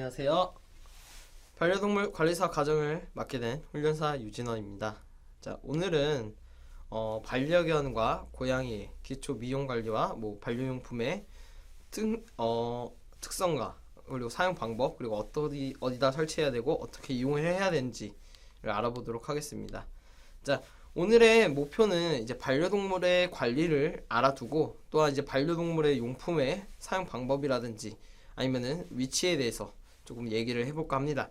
안녕하세요. 반려동물 관리사 과정을 맡게 된 훈련사 유진원입니다. 자, 오늘은 반려견과 고양이의 기초 미용 관리와 반려용품의 특성과 그리고 사용 방법, 그리고 어디다 설치해야 되고 어떻게 이용을 해야 되는지를 알아보도록 하겠습니다. 자, 오늘의 목표는 이제 반려동물의 관리를 알아두고, 또한 이제 반려동물의 용품의 사용 방법이라든지 아니면은 위치에 대해서 조금 얘기를 해볼까 합니다.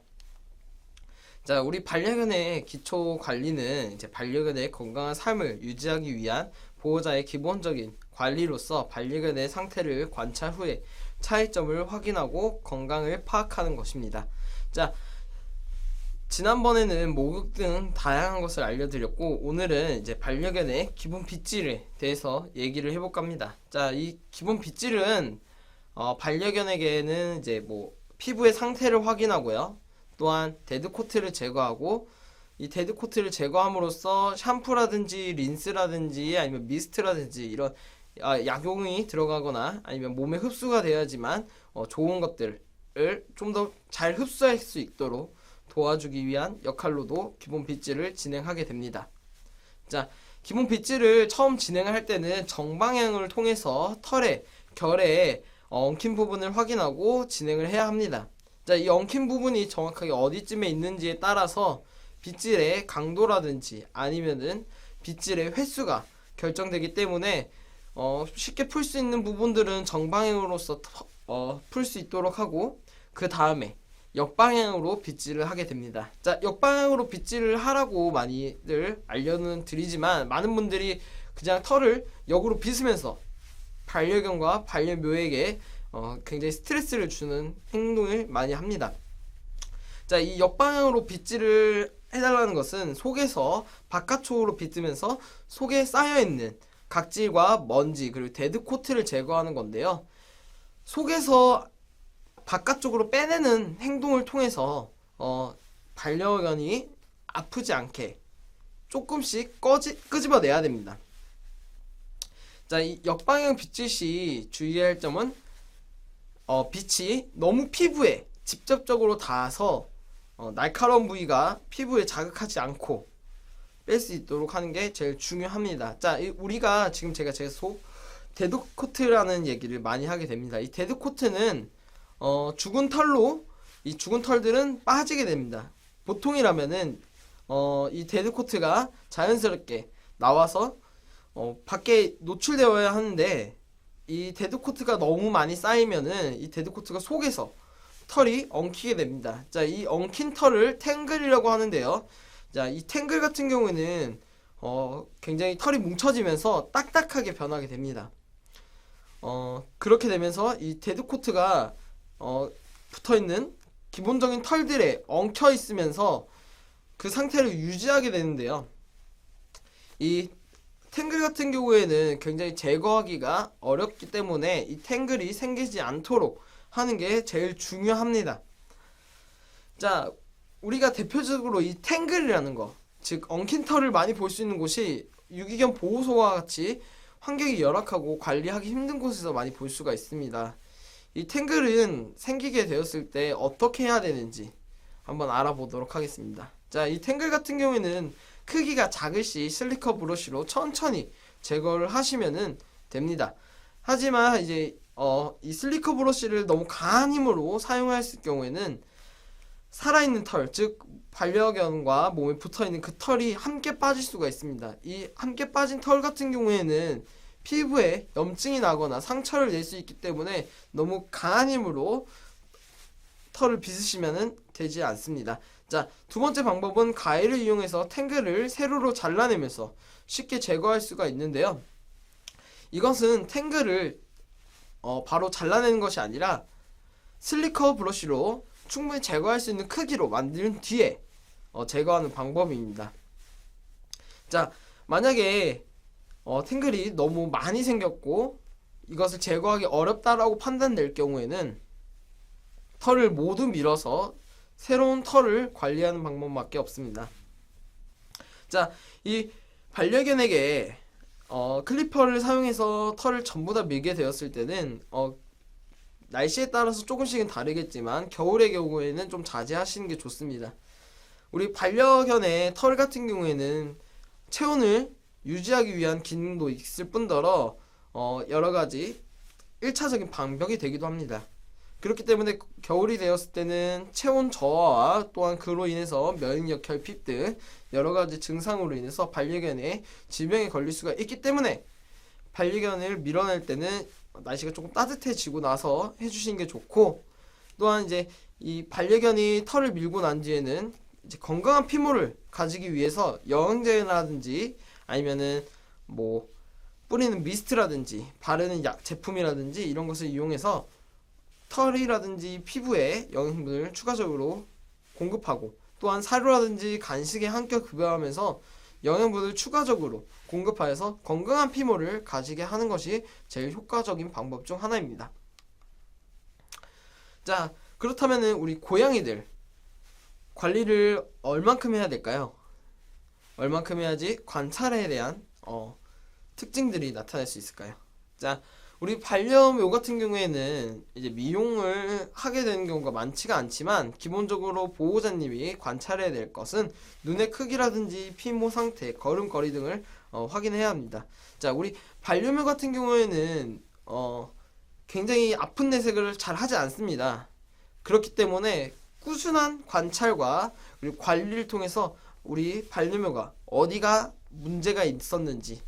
자, 우리 반려견의 기초 관리는 이제 반려견의 건강한 삶을 유지하기 위한 보호자의 기본적인 관리로서 반려견의 상태를 관찰 후에 차이점을 확인하고 건강을 파악하는 것입니다. 자, 지난번에는 목욕 등 다양한 것을 알려드렸고, 오늘은 이제 반려견의 기본 빗질에 대해서 얘기를 해볼까 합니다. 자, 이 기본 빗질은 반려견에게는 이제 피부의 상태를 확인하고요. 또한 데드코트를 제거하고, 이 데드코트를 제거함으로써 샴푸라든지 린스라든지 아니면 미스트라든지 이런 약용이 들어가거나 아니면 몸에 흡수가 되어야지만 좋은 것들을 좀 더 잘 흡수할 수 있도록 도와주기 위한 역할로도 기본 빗질을 진행하게 됩니다. 자, 기본 빗질을 처음 진행할 때는 정방향을 통해서 털에, 결에 엉킨 부분을 확인하고 진행을 해야 합니다. 자, 이 엉킨 부분이 정확하게 어디쯤에 있는지에 따라서 빗질의 강도라든지 아니면은 빗질의 횟수가 결정되기 때문에 쉽게 풀 수 있는 부분들은 정방향으로서 풀 수 있도록 하고, 그 다음에 역방향으로 빗질을 하게 됩니다. 자, 역방향으로 빗질을 하라고 많이들 알려는 드리지만, 많은 분들이 그냥 털을 역으로 빗으면서 반려견과 반려묘에게 굉장히 스트레스를 주는 행동을 많이 합니다. 자, 이 역방향으로 빗질을 해달라는 것은 속에서 바깥쪽으로 빗으면서 속에 쌓여있는 각질과 먼지 그리고 데드코트를 제거하는 건데요. 속에서 바깥쪽으로 빼내는 행동을 통해서 반려견이 아프지 않게 조금씩 끄집어내야 됩니다. 자, 이 역방향 빗질 시 주의할 점은 빛이 너무 피부에 직접적으로 닿아서 날카로운 부위가 피부에 자극하지 않고 뺄 수 있도록 하는 게 제일 중요합니다. 자, 우리가 지금 제가 계속 데드코트라는 얘기를 많이 하게 됩니다. 이 데드코트는 죽은 털로 이 죽은 털들은 빠지게 됩니다. 보통이라면은 이 데드코트가 자연스럽게 나와서 밖에 노출되어야 하는데, 이 데드코트가 너무 많이 쌓이면은 이 데드코트가 속에서 털이 엉키게 됩니다. 자, 이 엉킨 털을 탱글이라고 하는데요. 자, 이 탱글 같은 경우에는 굉장히 털이 뭉쳐지면서 딱딱하게 변하게 됩니다. 그렇게 되면서 이 데드코트가 붙어있는 기본적인 털들에 엉켜 있으면서 그 상태를 유지하게 되는데요. 이 탱글 같은 경우에는 굉장히 제거하기가 어렵기 때문에 이 탱글이 생기지 않도록 하는 게 제일 중요합니다. 자, 우리가 대표적으로 이 탱글이라는 거, 즉 엉킨 털을 많이 볼 수 있는 곳이 유기견 보호소와 같이 환경이 열악하고 관리하기 힘든 곳에서 많이 볼 수가 있습니다. 이 탱글은 생기게 되었을 때 어떻게 해야 되는지 한번 알아보도록 하겠습니다. 자, 이 탱글 같은 경우에는 크기가 작을 시 슬리커 브러쉬로 천천히 제거를 하시면은 됩니다. 하지만 이제 이 슬리커 브러쉬를 너무 강한 힘으로 사용했을 경우에는 살아있는 털, 즉 반려견과 몸에 붙어있는 그 털이 함께 빠질 수가 있습니다. 이 함께 빠진 털 같은 경우에는 피부에 염증이 나거나 상처를 낼 수 있기 때문에 너무 강한 힘으로 털을 빗으시면 되지 않습니다. 자, 두 번째 방법은 가위를 이용해서 탱글을 세로로 잘라내면서 쉽게 제거할 수가 있는데요. 이것은 탱글을 바로 잘라내는 것이 아니라 슬리커 브러쉬로 충분히 제거할 수 있는 크기로 만든 뒤에 제거하는 방법입니다. 자, 만약에 탱글이 너무 많이 생겼고 이것을 제거하기 어렵다라고 판단될 경우에는 털을 모두 밀어서 새로운 털을 관리하는 방법밖에 없습니다. 자, 이 반려견에게 클리퍼를 사용해서 털을 전부 다 밀게 되었을 때는 날씨에 따라서 조금씩은 다르겠지만 겨울의 경우에는 좀 자제하시는 게 좋습니다. 우리 반려견의 털 같은 경우에는 체온을 유지하기 위한 기능도 있을 뿐더러 여러 가지 1차적인 방벽이 되기도 합니다. 그렇기 때문에 겨울이 되었을 때는 체온 저하와 또한 그로 인해서 면역력 결핍 등 여러 가지 증상으로 인해서 반려견의 질병에 걸릴 수가 있기 때문에 반려견을 밀어낼 때는 날씨가 조금 따뜻해지고 나서 해주시는 게 좋고, 또한 이제 이 반려견이 털을 밀고 난 뒤에는 이제 건강한 피모를 가지기 위해서 영양제라든지 아니면은 뭐 뿌리는 미스트라든지 바르는 약 제품이라든지 이런 것을 이용해서 털이라든지 피부에 영양분을 추가적으로 공급하고, 또한 사료라든지 간식에 함께 급여하면서 영양분을 추가적으로 공급하여서 건강한 피모를 가지게 하는 것이 제일 효과적인 방법 중 하나입니다. 자, 그렇다면은 우리 고양이들 관리를 얼만큼 해야 될까요? 얼만큼 해야지 관찰에 대한 특징들이 나타날 수 있을까요? 자, 우리 반려묘 같은 경우에는 이제 미용을 하게 되는 경우가 많지가 않지만, 기본적으로 보호자님이 관찰해야 될 것은 눈의 크기라든지 피모 상태, 걸음걸이 등을 확인해야 합니다. 자, 우리 반려묘 같은 경우에는 굉장히 아픈 내색을 잘 하지 않습니다. 그렇기 때문에 꾸준한 관찰과 그리고 관리를 통해서 우리 반려묘가 어디가 문제가 있었는지,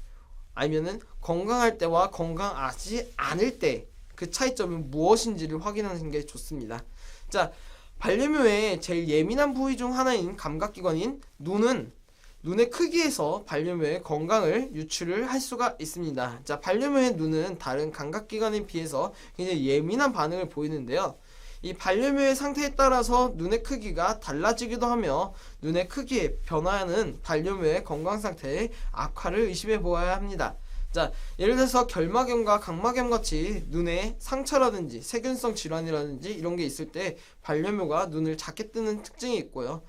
아니면은 건강할 때와 건강하지 않을 때 그 차이점이 무엇인지를 확인하는 게 좋습니다. 자, 반려묘의 제일 예민한 부위 중 하나인 감각기관인 눈의 크기에서 반려묘의 건강을 유추를 할 수가 있습니다. 자, 반려묘의 눈은 다른 감각기관에 비해서 굉장히 예민한 반응을 보이는데요. 이 반려묘의 상태에 따라서 눈의 크기가 달라지기도 하며, 눈의 크기에 변화하는 반려묘의 건강 상태의 악화를 의심해 보아야 합니다. 자, 예를 들어서 결막염과 각막염 같이 눈에 상처라든지 세균성 질환이라든지 이런 게 있을 때 반려묘가 눈을 작게 뜨는 특징이 있고요.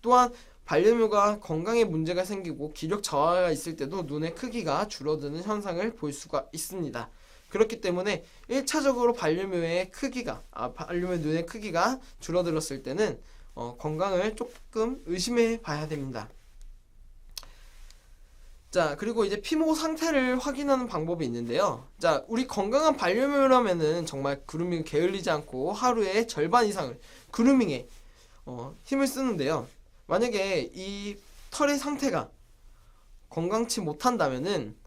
또한 반려묘가 건강에 문제가 생기고 기력 저하가 있을 때도 눈의 크기가 줄어드는 현상을 볼 수가 있습니다. 그렇기 때문에 1차적으로 반려묘의 눈의 크기가 줄어들었을 때는 건강을 조금 의심해 봐야 됩니다. 자, 그리고 이제 피모 상태를 확인하는 방법이 있는데요. 자, 우리 건강한 반려묘라면은 정말 그루밍을 게을리지 않고 하루에 절반 이상을 그루밍에 힘을 쓰는데요. 만약에 이 털의 상태가 건강치 못한다면은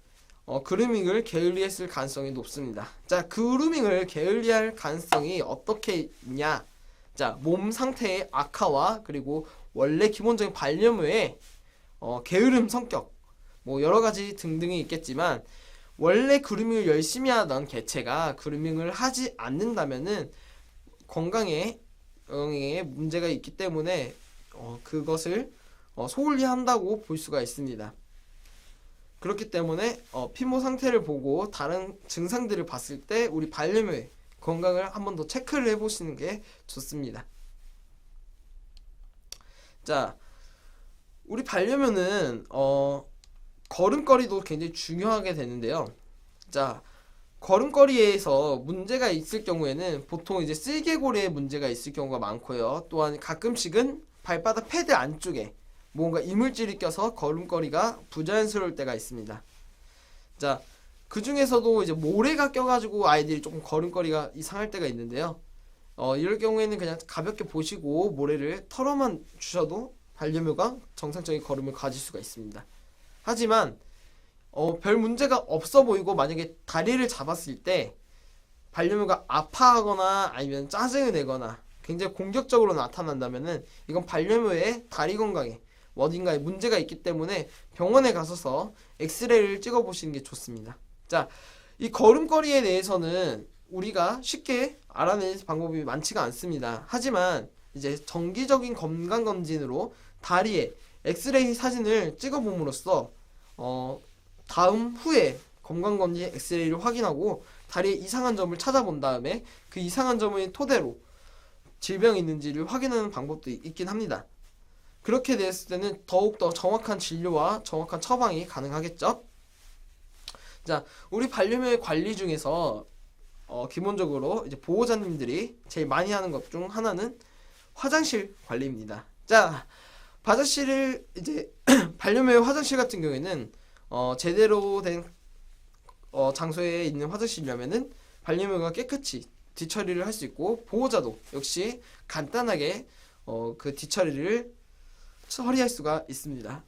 그루밍을 게을리했을 가능성이 높습니다. 자, 그루밍을 게을리할 가능성이 어떻게 있냐? 자, 몸 상태의 악화와 그리고 원래 기본적인 반려묘의 게으름 성격, 뭐 여러가지 등등이 있겠지만, 원래 그루밍을 열심히 하던 개체가 그루밍을 하지 않는다면은 건강에 문제가 있기 때문에 그것을 소홀히 한다고 볼 수가 있습니다. 그렇기 때문에 피모 상태를 보고 다른 증상들을 봤을 때 우리 반려묘의 건강을 한 번 더 체크를 해보시는 게 좋습니다. 자, 우리 반려묘는 걸음걸이도 굉장히 중요하게 되는데요. 자, 걸음걸이에서 문제가 있을 경우에는 보통 이제 쓸개골에 문제가 있을 경우가 많고요. 또한 가끔씩은 발바닥 패드 안쪽에 뭔가 이물질이 껴서 걸음걸이가 부자연스러울 때가 있습니다. 자, 그 중에서도 이제 모래가 껴가지고 아이들이 조금 걸음걸이가 이상할 때가 있는데요. 이럴 경우에는 그냥 가볍게 보시고 모래를 털어만 주셔도 반려묘가 정상적인 걸음을 가질 수가 있습니다. 하지만 별 문제가 없어 보이고 만약에 다리를 잡았을 때 반려묘가 아파하거나 아니면 짜증을 내거나 굉장히 공격적으로 나타난다면은 이건 반려묘의 다리 건강에 어딘가에 문제가 있기 때문에 병원에 가셔서 엑스레이를 찍어 보시는 게 좋습니다. 자, 이 걸음걸이에 대해서는 우리가 쉽게 알아낼 방법이 많지가 않습니다. 하지만 이제 정기적인 건강검진으로 다리에 엑스레이 사진을 찍어봄으로써 다음 후에 건강검진 엑스레이를 확인하고 다리에 이상한 점을 찾아본 다음에 그 이상한 점을 토대로 질병이 있는지를 확인하는 방법도 있긴 합니다. 그렇게 됐을 때는 더욱더 정확한 진료와 정확한 처방이 가능하겠죠. 자, 우리 반려묘의 관리 중에서 기본적으로 이제 보호자님들이 제일 많이 하는 것 중 하나는 화장실 관리입니다. 자, 화장실을 이제 반려묘의 화장실 같은 경우에는 제대로 된 장소에 있는 화장실이라면은 반려묘가 깨끗이 뒤처리를 할 수 있고 보호자도 역시 간단하게 그 뒤처리를 처리할 수가 있습니다.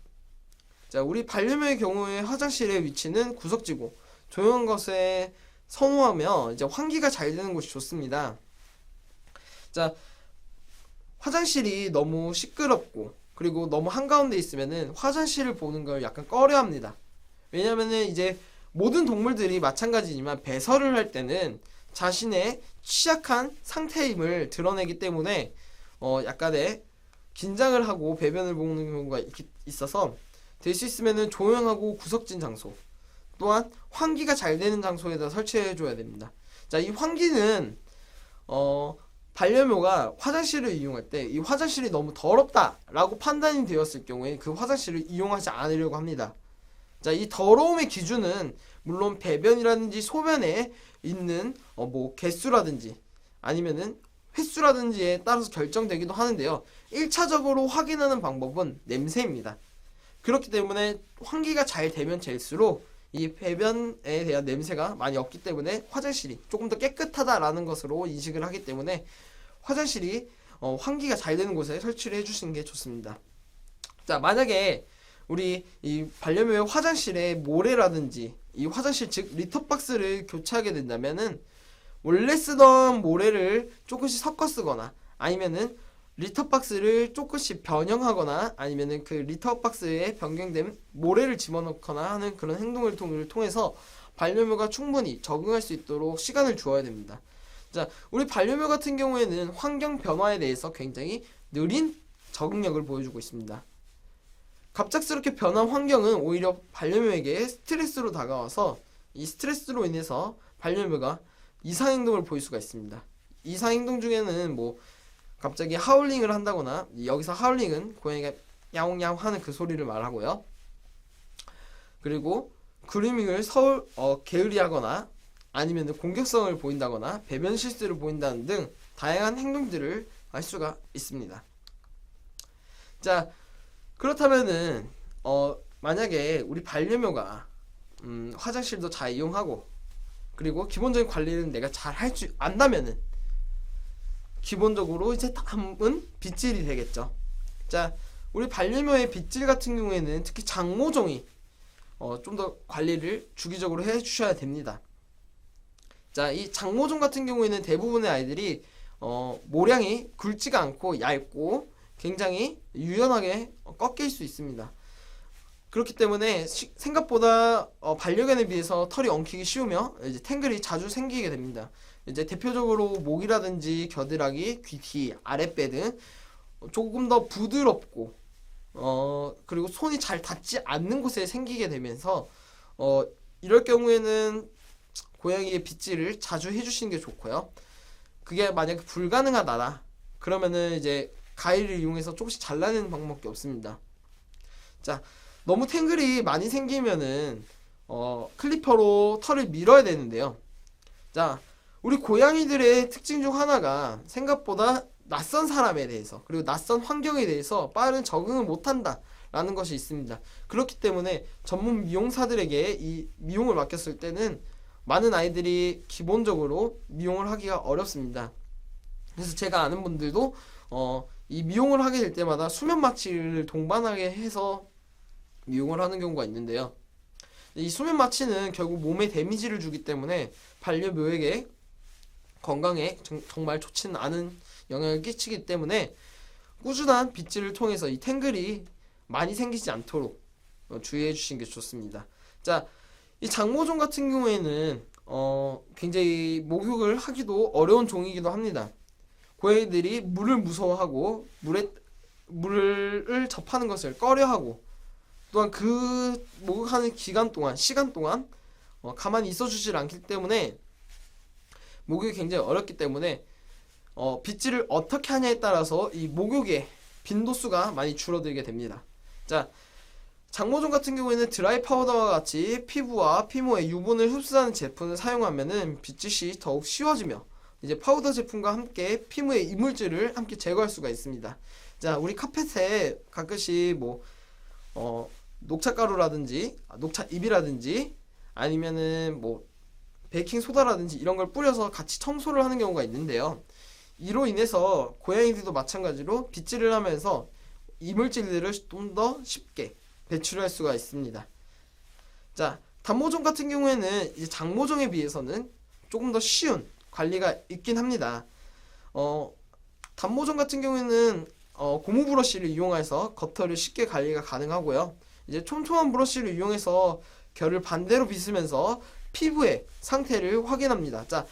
자, 우리 반려묘의 경우에 화장실의 위치는 구석지고 조용한 것에 선호하며 이제 환기가 잘 되는 곳이 좋습니다. 자, 화장실이 너무 시끄럽고 그리고 너무 한가운데 있으면은 화장실을 보는 걸 약간 꺼려합니다. 왜냐면은 이제 모든 동물들이 마찬가지지만 배설을 할 때는 자신의 취약한 상태임을 드러내기 때문에 약간의 긴장을 하고 배변을 보는 경우가 있어서 될 수 있으면은 조용하고 구석진 장소 또한 환기가 잘 되는 장소에다 설치해 줘야 됩니다. 자, 이 환기는 반려묘가 화장실을 이용할 때 이 화장실이 너무 더럽다라고 판단이 되었을 경우에 그 화장실을 이용하지 않으려고 합니다. 자, 이 더러움의 기준은 물론 배변이라든지 소변에 있는 뭐 개수라든지 아니면은 횟수라든지에 따라서 결정되기도 하는데요. 1차적으로 확인하는 방법은 냄새입니다. 그렇기 때문에 환기가 잘 되면 될수록 이 배변에 대한 냄새가 많이 없기 때문에 화장실이 조금 더 깨끗하다라는 것으로 인식을 하기 때문에 화장실이 환기가 잘 되는 곳에 설치를 해주시는 게 좋습니다. 자, 만약에 우리 이 반려묘의 화장실에 모래라든지 이 화장실 즉 리터박스를 교체하게 된다면은 원래 쓰던 모래를 조금씩 섞어 쓰거나 아니면은 리터박스를 조금씩 변형하거나 아니면은 그 리터박스에 변경된 모래를 집어넣거나 하는 그런 행동을 통해서 반려묘가 충분히 적응할 수 있도록 시간을 주어야 됩니다. 자, 우리 반려묘 같은 경우에는 환경 변화에 대해서 굉장히 느린 적응력을 보여주고 있습니다. 갑작스럽게 변한 환경은 오히려 반려묘에게 스트레스로 다가와서 이 스트레스로 인해서 반려묘가 이상행동을 보일 수가 있습니다. 이상행동 중에는 뭐 갑자기 하울링을 한다거나, 여기서 하울링은 고양이가 야옹야옹 하는 그 소리를 말하고요. 그리고 그루밍을 게으리하거나 아니면 공격성을 보인다거나 배변 실수를 보인다는 등 다양한 행동들을 할 수가 있습니다. 자, 그렇다면은 만약에 우리 반려묘가 화장실도 잘 이용하고 그리고 기본적인 관리는 내가 잘 할 줄 안다면은 기본적으로 이제 다음은 빗질이 되겠죠. 자, 우리 반려묘의 빗질 같은 경우에는 특히 장모종이 좀 더 관리를 주기적으로 해 주셔야 됩니다. 자, 이 장모종 같은 경우에는 대부분의 아이들이 모량이 굵지가 않고 얇고 굉장히 유연하게 꺾일 수 있습니다. 그렇기 때문에 생각보다 반려견에 비해서 털이 엉키기 쉬우며 이제 탱글이 자주 생기게 됩니다. 이제 대표적으로 목이라든지 겨드랑이, 귀 뒤, 아랫배 등 조금 더 부드럽고 그리고 손이 잘 닿지 않는 곳에 생기게 되면서 이럴 경우에는 고양이의 빗질을 자주 해주시는 게 좋고요. 그게 만약에 불가능하다 그러면은 이제 가위를 이용해서 조금씩 잘라내는 방법밖에 없습니다. 자, 너무 탱글이 많이 생기면은 클리퍼로 털을 밀어야 되는데요. 자, 우리 고양이들의 특징 중 하나가 생각보다 낯선 사람에 대해서 그리고 낯선 환경에 대해서 빠른 적응을 못한다 라는 것이 있습니다. 그렇기 때문에 전문 미용사들에게 이 미용을 맡겼을 때는 많은 아이들이 기본적으로 미용을 하기가 어렵습니다. 그래서 제가 아는 분들도 이 미용을 하게 될 때마다 수면 마취를 동반하게 해서 미용을 하는 경우가 있는데요. 이 수면 마취는 결국 몸에 데미지를 주기 때문에 반려묘에게 건강에 정말 좋지는 않은 영향을 끼치기 때문에 꾸준한 빗질을 통해서 이 탱글이 많이 생기지 않도록 주의해 주시는 게 좋습니다. 자, 이 장모종 같은 경우에는 굉장히 목욕을 하기도 어려운 종이기도 합니다. 고양이들이 물을 무서워하고 물을 접하는 것을 꺼려하고 또한 그 목욕하는 시간 동안 가만히 있어주질 않기 때문에 목욕이 굉장히 어렵기 때문에 빗질을 어떻게 하냐에 따라서 이 목욕의 빈도수가 많이 줄어들게 됩니다. 자, 장모종 같은 경우에는 드라이 파우더와 같이 피부와 피모에 유분을 흡수하는 제품을 사용하면은 빗짓이 더욱 쉬워지며 이제 파우더 제품과 함께 피부의 이물질을 함께 제거할 수가 있습니다. 자, 우리 카펫에 가끔씩 녹차가루라든지 녹차잎이라든지 아니면은 베이킹 소다라든지 이런 걸 뿌려서 같이 청소를 하는 경우가 있는데요. 이로 인해서 고양이들도 마찬가지로 빗질을 하면서 이물질들을 좀 더 쉽게 배출할 수가 있습니다. 자, 단모종 같은 경우에는 이제 장모종에 비해서는 조금 더 쉬운 관리가 있긴 합니다. 단모종 같은 경우에는 고무 브러쉬를 이용해서 겉털을 쉽게 관리가 가능하고요. 이제 촘촘한 브러쉬를 이용해서 결을 반대로 빗으면서 피부의 상태를 확인합니다. 자,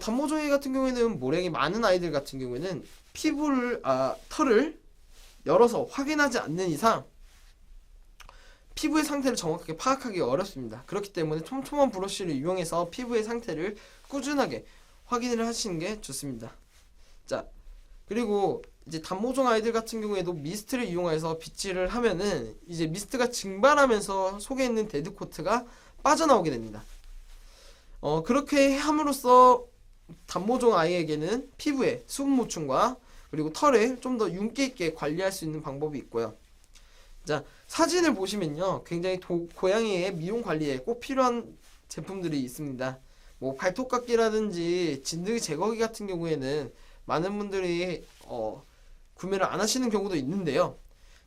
단모종이 같은 경우에는 모량이 많은 아이들 같은 경우에는 털을 열어서 확인하지 않는 이상 피부의 상태를 정확하게 파악하기 어렵습니다. 그렇기 때문에 촘촘한 브러쉬를 이용해서 피부의 상태를 꾸준하게 확인을 하시는 게 좋습니다. 자, 그리고 이제 단모종 아이들 같은 경우에도 미스트를 이용해서 빗질을 하면은 이제 미스트가 증발하면서 속에 있는 데드코트가 빠져나오게 됩니다. 그렇게 함으로써 단모종 아이에게는 피부의 수분 보충과 그리고 털을 좀 더 윤기 있게 관리할 수 있는 방법이 있고요. 자, 사진을 보시면요, 굉장히 고양이의 미용 관리에 꼭 필요한 제품들이 있습니다. 발톱깎이라든지 진드기 제거기 같은 경우에는 많은 분들이 구매를 안 하시는 경우도 있는데요.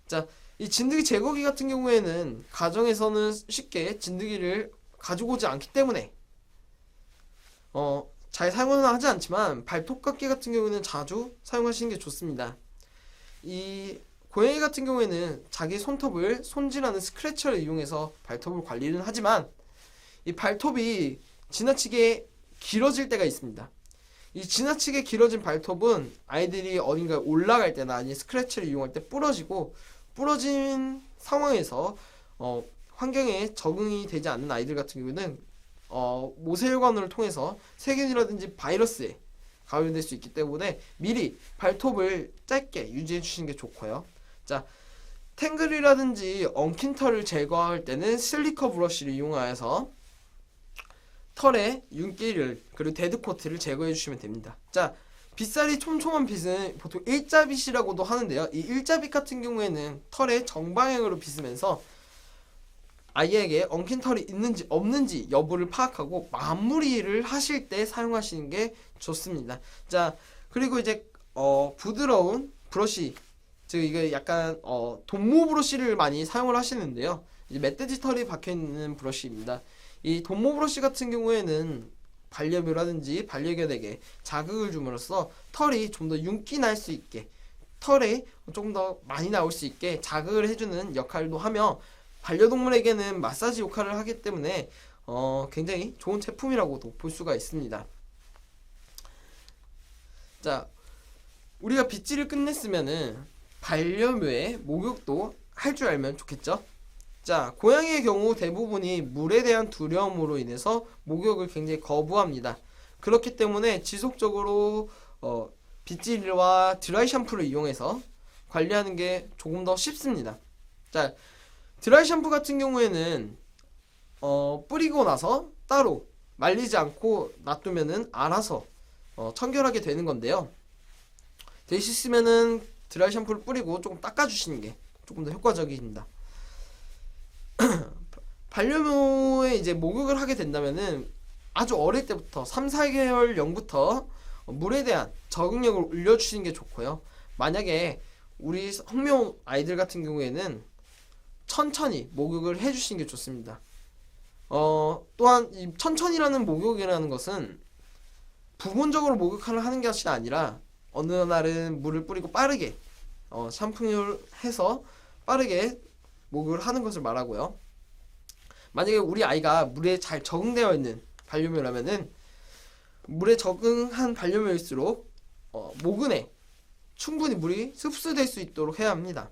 자, 이 진드기 제거기 같은 경우에는 가정에서는 쉽게 진드기를 가지고 오지 않기 때문에 잘 사용은 하지 않지만 발톱깎이 같은 경우에는 자주 사용하시는 게 좋습니다. 이 고양이 같은 경우에는 자기 손톱을 손질하는 스크래처를 이용해서 발톱을 관리는 하지만 이 발톱이 지나치게 길어질 때가 있습니다. 이 지나치게 길어진 발톱은 아이들이 어딘가에 올라갈 때나 아니면 스크래처를 이용할 때 부러진 상황에서 환경에 적응이 되지 않는 아이들 같은 경우에는 모세혈관을 통해서 세균이라든지 바이러스에 감염될 수 있기 때문에 미리 발톱을 짧게 유지해 주시는 게 좋고요. 자, 탱글이라든지 엉킨 털을 제거할 때는 실리커 브러쉬를 이용하여서 털의 윤기를 그리고 데드코트를 제거해 주시면 됩니다. 자, 빗살이 촘촘한 빗은 보통 일자빗이라고도 하는데요. 이 일자빗 같은 경우에는 털의 정방향으로 빗으면서 아이에게 엉킨 털이 있는지 없는지 여부를 파악하고 마무리를 하실 때 사용하시는 게 좋습니다. 자, 그리고 이제 부드러운 브러쉬, 즉 이게 약간 돈모 브러쉬를 많이 사용을 하시는데요. 이제 멧돼지 털이 박혀 있는 브러쉬입니다. 이 돈모 브러쉬 같은 경우에는 반려묘라든지 반려견에게 자극을 줌으로써 털이 좀 더 윤기 날 수 있게, 털이 조금 더 많이 나올 수 있게 자극을 해주는 역할도 하며 반려동물에게는 마사지 역할을 하기 때문에 굉장히 좋은 제품이라고도 볼 수가 있습니다. 자, 우리가 빗질을 끝냈으면은 반려묘의 목욕도 할 줄 알면 좋겠죠? 자, 고양이의 경우 대부분이 물에 대한 두려움으로 인해서 목욕을 굉장히 거부합니다. 그렇기 때문에 지속적으로 빗질과 드라이 샴푸를 이용해서 관리하는 게 조금 더 쉽습니다. 자, 드라이 샴푸 같은 경우에는 뿌리고 나서 따로 말리지 않고 놔두면은 알아서 청결하게 되는 건데요. 되시면은 드라이 샴푸를 뿌리고 조금 닦아주시는 게 조금 더 효과적입니다. 반려묘에 이제 목욕을 하게 된다면은 아주 어릴 때부터 3, 4개월령부터 물에 대한 적응력을 올려주시는 게 좋고요. 만약에 우리 성묘 아이들 같은 경우에는 천천히 목욕을 해주시는 게 좋습니다. 또한 이 천천히라는 목욕이라는 것은 부분적으로 목욕을 하는 것이 아니라 어느 날은 물을 뿌리고 빠르게 샴푸를 해서 빠르게 목욕을 하는 것을 말하고요. 만약에 우리 아이가 물에 잘 적응되어 있는 반려묘라면은 물에 적응한 반려묘일수록 모근에 충분히 물이 흡수될 수 있도록 해야 합니다.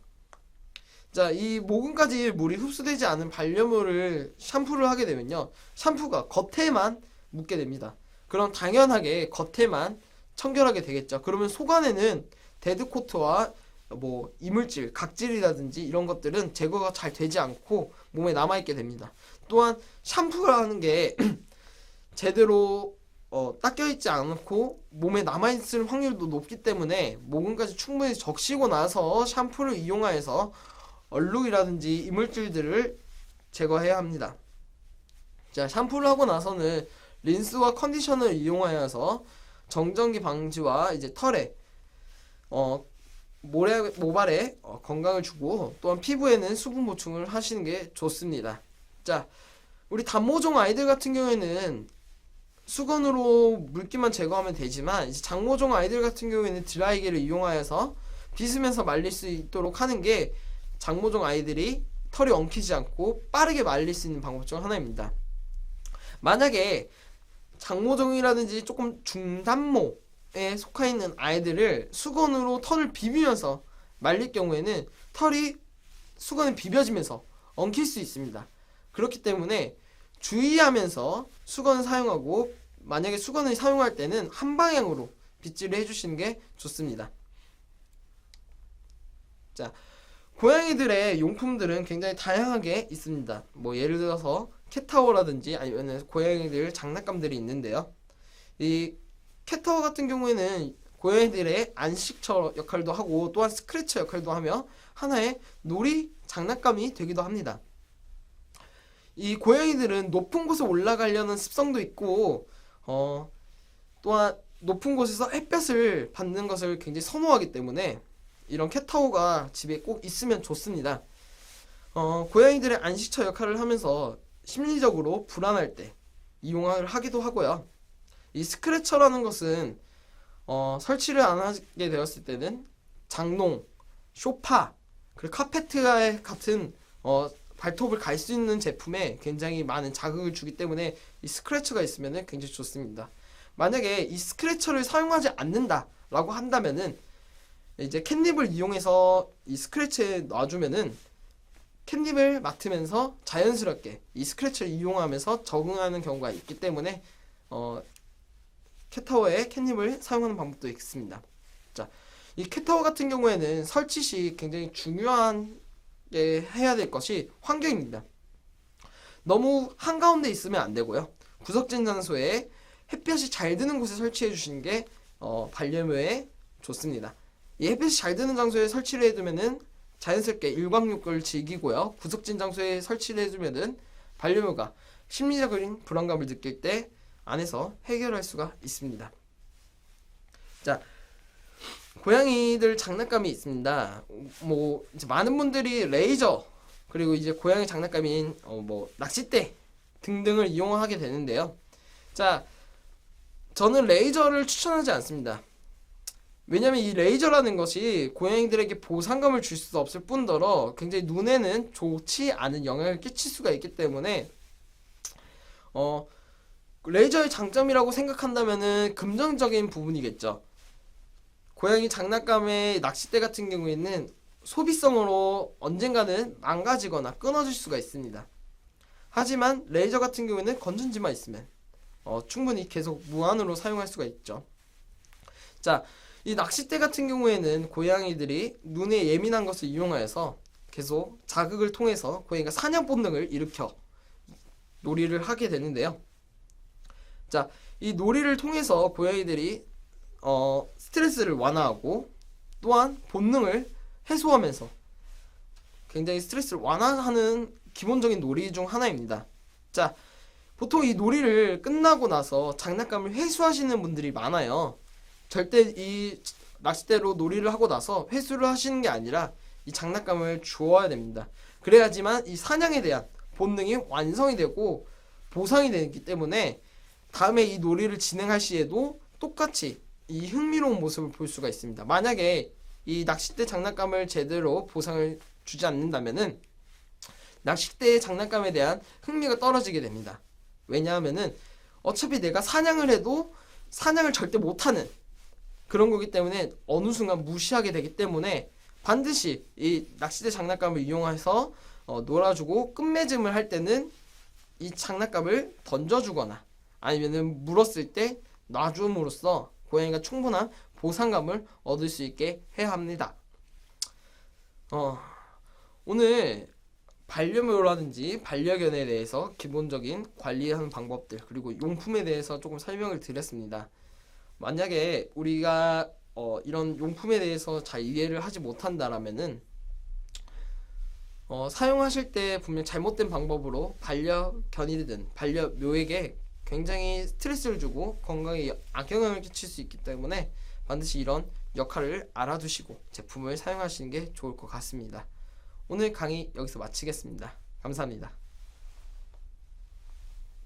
자, 이 모근까지 물이 흡수되지 않은 반려묘를 샴푸를 하게 되면요, 샴푸가 겉에만 묻게 됩니다. 그럼 당연하게 겉에만 청결하게 되겠죠. 그러면 속 안에는 데드코트와 뭐 이물질, 각질이라든지 이런 것들은 제거가 잘 되지 않고 몸에 남아있게 됩니다. 또한 샴푸라는 게 제대로 닦여있지 않고 몸에 남아있을 확률도 높기 때문에 모근까지 충분히 적시고 나서 샴푸를 이용하여서 얼룩이라든지 이물질들을 제거해야 합니다. 자, 샴푸를 하고 나서는 린스와 컨디셔너를 이용하여서 정전기 방지와 이제 털에 모발에 건강을 주고 또한 피부에는 수분 보충을 하시는 게 좋습니다. 자, 우리 단모종 아이들 같은 경우에는 수건으로 물기만 제거하면 되지만 이제 장모종 아이들 같은 경우에는 드라이기를 이용하여서 빗으면서 말릴 수 있도록 하는 게 장모종 아이들이 털이 엉키지 않고 빠르게 말릴 수 있는 방법 중 하나입니다. 만약에 장모종이라든지 조금 중단모에 속해 있는 아이들을 수건으로 털을 비비면서 말릴 경우에는 털이 수건에 비벼지면서 엉킬 수 있습니다. 그렇기 때문에 주의하면서 수건을 사용하고 만약에 수건을 사용할 때는 한 방향으로 빗질을 해주시는 게 좋습니다. 자, 고양이들의 용품들은 굉장히 다양하게 있습니다. 뭐 예를 들어서 캣타워라든지 아니면 고양이들 장난감들이 있는데요. 이 캣타워 같은 경우에는 고양이들의 안식처 역할도 하고 또한 스크래처 역할도 하며 하나의 놀이 장난감이 되기도 합니다. 이 고양이들은 높은 곳에 올라가려는 습성도 있고 또한 높은 곳에서 햇볕을 받는 것을 굉장히 선호하기 때문에 이런 캣타워가 집에 꼭 있으면 좋습니다. 고양이들의 안식처 역할을 하면서 심리적으로 불안할 때 이용을 하기도 하고요. 이 스크래처라는 것은 설치를 안 하게 되었을 때는 장롱, 소파, 그리고 카페트 같은 발톱을 갈 수 있는 제품에 굉장히 많은 자극을 주기 때문에 이 스크래처가 있으면 굉장히 좋습니다. 만약에 이 스크래처를 사용하지 않는다라고 한다면은 이제 캣닙을 이용해서 이 스크래처에 놔주면은 캣닙을 맡으면서 자연스럽게 이 스크래처를 이용하면서 적응하는 경우가 있기 때문에 캣타워에 캣닙을 사용하는 방법도 있습니다. 자, 이 캣타워 같은 경우에는 설치 시 굉장히 중요한 해야 될 것이 환경입니다. 너무 한가운데 있으면 안 되고요. 구석진 장소에 햇볕이 잘 드는 곳에 설치해 주시는 게 반려묘에 좋습니다. 이 햇볕이 잘 드는 장소에 설치를 해두면은 자연스럽게 일광욕을 즐기고요. 구석진 장소에 설치를 해주면은 반려묘가 심리적인 불안감을 느낄 때 안에서 해결할 수가 있습니다. 자, 고양이들 장난감이 있습니다. 뭐 이제 많은 분들이 레이저 그리고 이제 고양이 장난감인 뭐 낚싯대 등등을 이용하게 되는데요. 자, 저는 레이저를 추천하지 않습니다. 왜냐면 이 레이저라는 것이 고양이들에게 보상감을 줄 수 없을 뿐더러 굉장히 눈에는 좋지 않은 영향을 끼칠 수가 있기 때문에 레이저의 장점이라고 생각한다면은 긍정적인 부분이겠죠. 고양이 장난감의 낚싯대 같은 경우에는 소비성으로 언젠가는 망가지거나 끊어질 수가 있습니다. 하지만 레이저 같은 경우에는 건전지만 있으면 충분히 계속 무한으로 사용할 수가 있죠. 자, 이 낚싯대 같은 경우에는 고양이들이 눈에 예민한 것을 이용하여서 계속 자극을 통해서 고양이가 사냥 본능을 일으켜 놀이를 하게 되는데요. 자, 이 놀이를 통해서 고양이들이 스트레스를 완화하고 또한 본능을 해소하면서 굉장히 스트레스를 완화하는 기본적인 놀이 중 하나입니다. 자, 보통 이 놀이를 끝나고 나서 장난감을 회수하시는 분들이 많아요. 절대 이 낚싯대로 놀이를 하고 나서 회수를 하시는 게 아니라 이 장난감을 주워야 됩니다. 그래야지만 이 사냥에 대한 본능이 완성이 되고 보상이 되기 때문에 다음에 이 놀이를 진행할 시에도 똑같이 이 흥미로운 모습을 볼 수가 있습니다. 만약에 이 낚싯대 장난감을 제대로 보상을 주지 않는다면은 낚싯대의 장난감에 대한 흥미가 떨어지게 됩니다. 왜냐하면은 어차피 내가 사냥을 해도 사냥을 절대 못하는 그런 거기 때문에 어느 순간 무시하게 되기 때문에 반드시 이 낚싯대 장난감을 이용해서 놀아주고 끝맺음을 할 때는 이 장난감을 던져주거나 아니면은 물었을 때 놔줌으로써 고양이가 충분한 보상감을 얻을 수 있게 해야 합니다. 어, 오늘 반려묘라든지 반려견에 대해서 기본적인 관리하는 방법들 그리고 용품에 대해서 조금 설명을 드렸습니다. 만약에 우리가 이런 용품에 대해서 잘 이해를 하지 못한다라면은 사용하실 때 분명 잘못된 방법으로 반려견이든 반려묘에게 굉장히 스트레스를 주고 건강에 악영향을 끼칠 수 있기 때문에 반드시 이런 역할을 알아두시고 제품을 사용하시는 게 좋을 것 같습니다. 오늘 강의 여기서 마치겠습니다. 감사합니다.